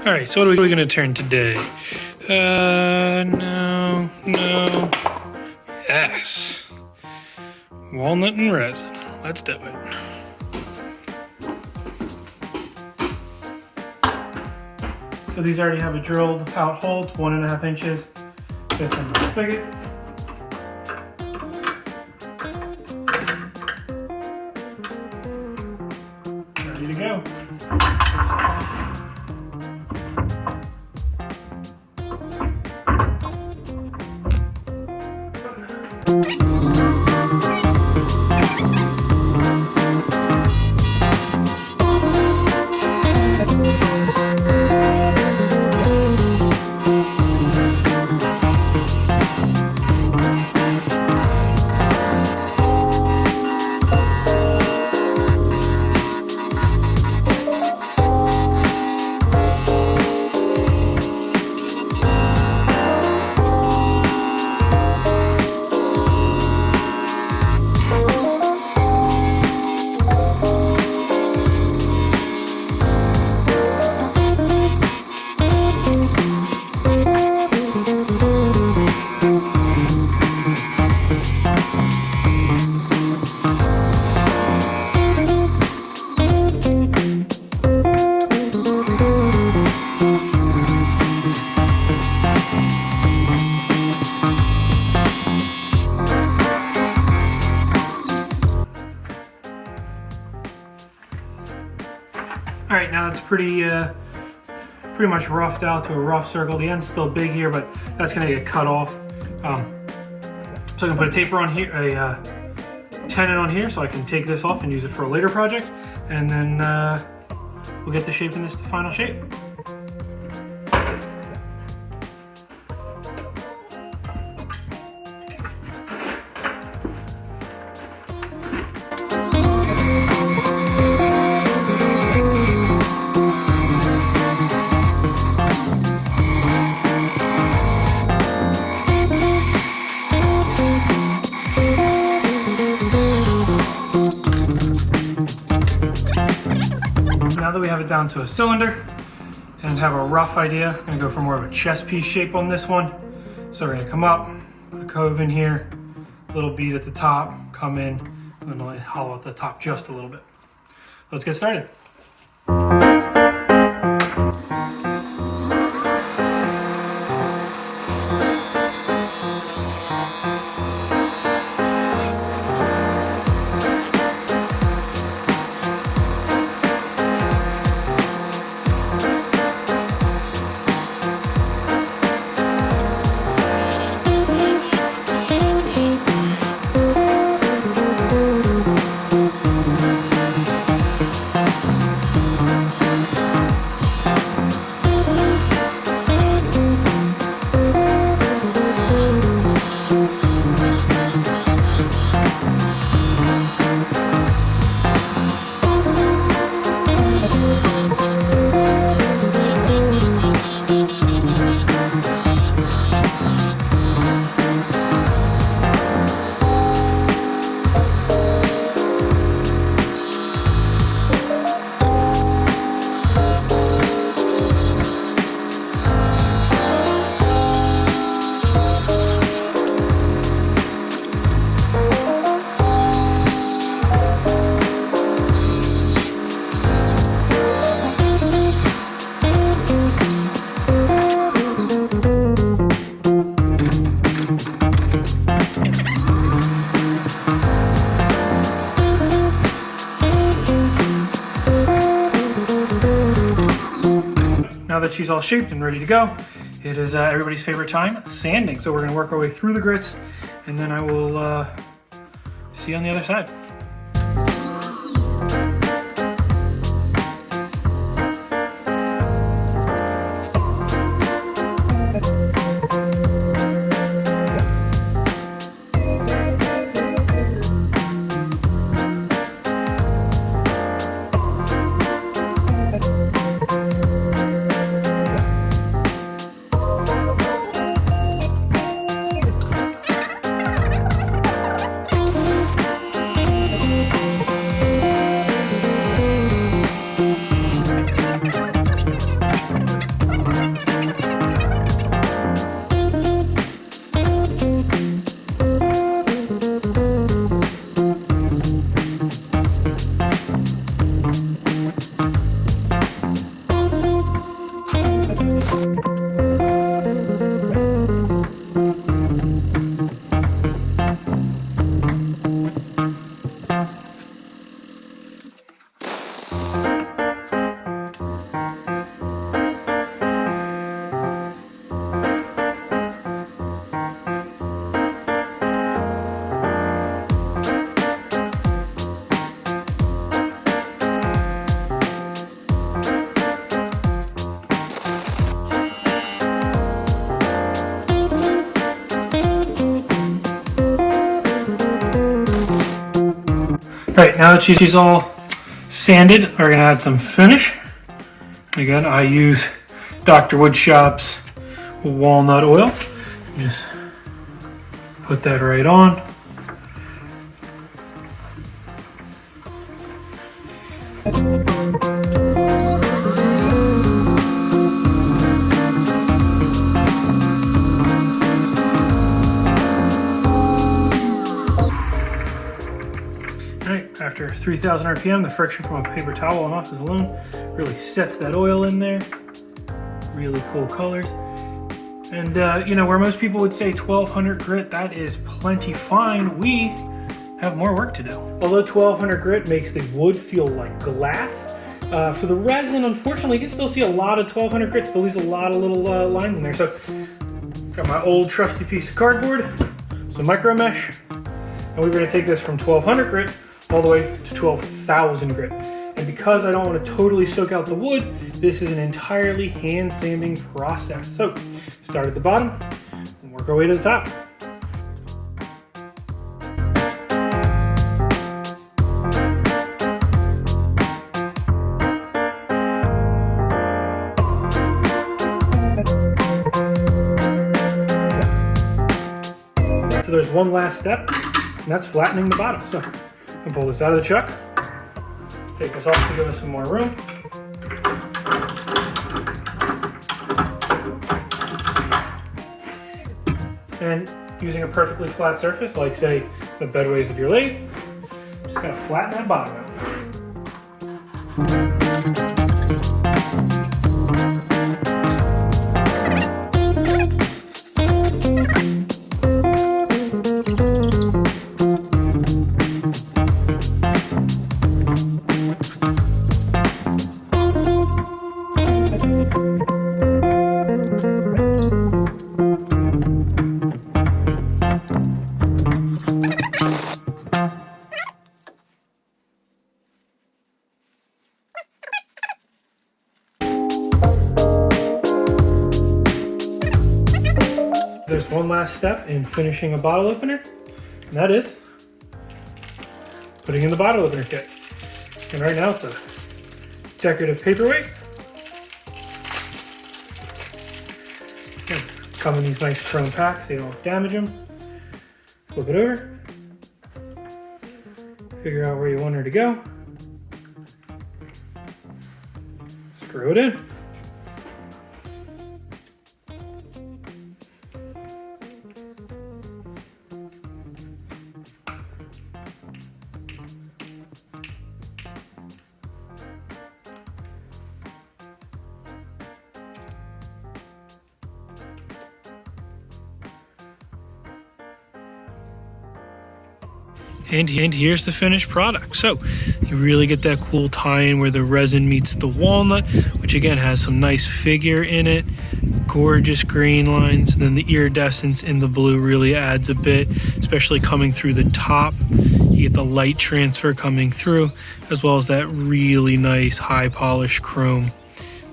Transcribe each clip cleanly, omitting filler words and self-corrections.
Alright, so what are we going to turn today? No. Yes. Walnut and resin. Let's do it. So these already have a drilled out hole. It's 1.5 inches. Fits in the spigot. Ready to go. All right, now it's pretty much roughed out to a rough circle. The end's still big here, but that's gonna get cut off. So I can put a taper on here, a tenon on here, so I can take this off and use it for a later project, and then we'll get the shape in this to final shape. Now that we have it down to a cylinder and have a rough idea, I'm gonna go for more of a chest piece shape on this one. So we're gonna come up, put a cove in here, a little bead at the top, come in, and then I'll hollow out the top just a little bit. Let's get started. Now that she's all shaped and ready to go, it is everybody's favorite time, sanding. So we're gonna work our way through the grits, and then I will see you on the other side. Alright, now that she's all sanded, we're going to add some finish. Again, I use Dr. Woodshop's walnut oil. Just put that right on. After 3,000 RPM, the friction from a paper towel on off the balloon really sets that oil in there. Really cool colors. And you know, where most people would say 1200 grit, that is plenty fine. We have more work to do. Although 1200 grit makes the wood feel like glass, for the resin, unfortunately, you can still see a lot of 1200 grit, still leaves a lot of little lines in there. So, got my old trusty piece of cardboard, some micro mesh, and we're gonna take this from 1200 grit all the way to 12,000 grit. And because I don't want to totally soak out the wood, this is an entirely hand sanding process. So start at the bottom and work our way to the top. So there's one last step, and that's flattening the bottom. So I'm gonna pull this out of the chuck, take this off to give us some more room. And using a perfectly flat surface, like say the bedways of your lathe, just gotta flatten that bottom out. There's one last step in finishing a bottle opener, and that is putting in the bottle opener kit. And right now it's a decorative paperweight. Come in these nice chrome packs so you don't damage them. Flip it over. Figure out where you want her to go. Screw it in. And here's the finished product. So you really get that cool tie-in where the resin meets the walnut, which again has some nice figure in it, gorgeous green lines, and then the iridescence in the blue really adds a bit, especially coming through the top. You get the light transfer coming through, as well as that really nice high polished chrome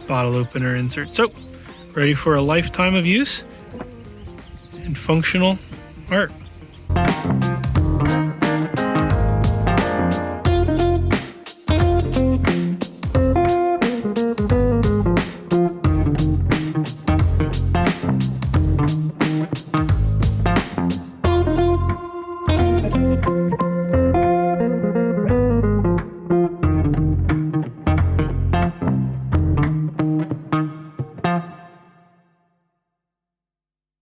bottle opener insert. So ready for a lifetime of use and functional art.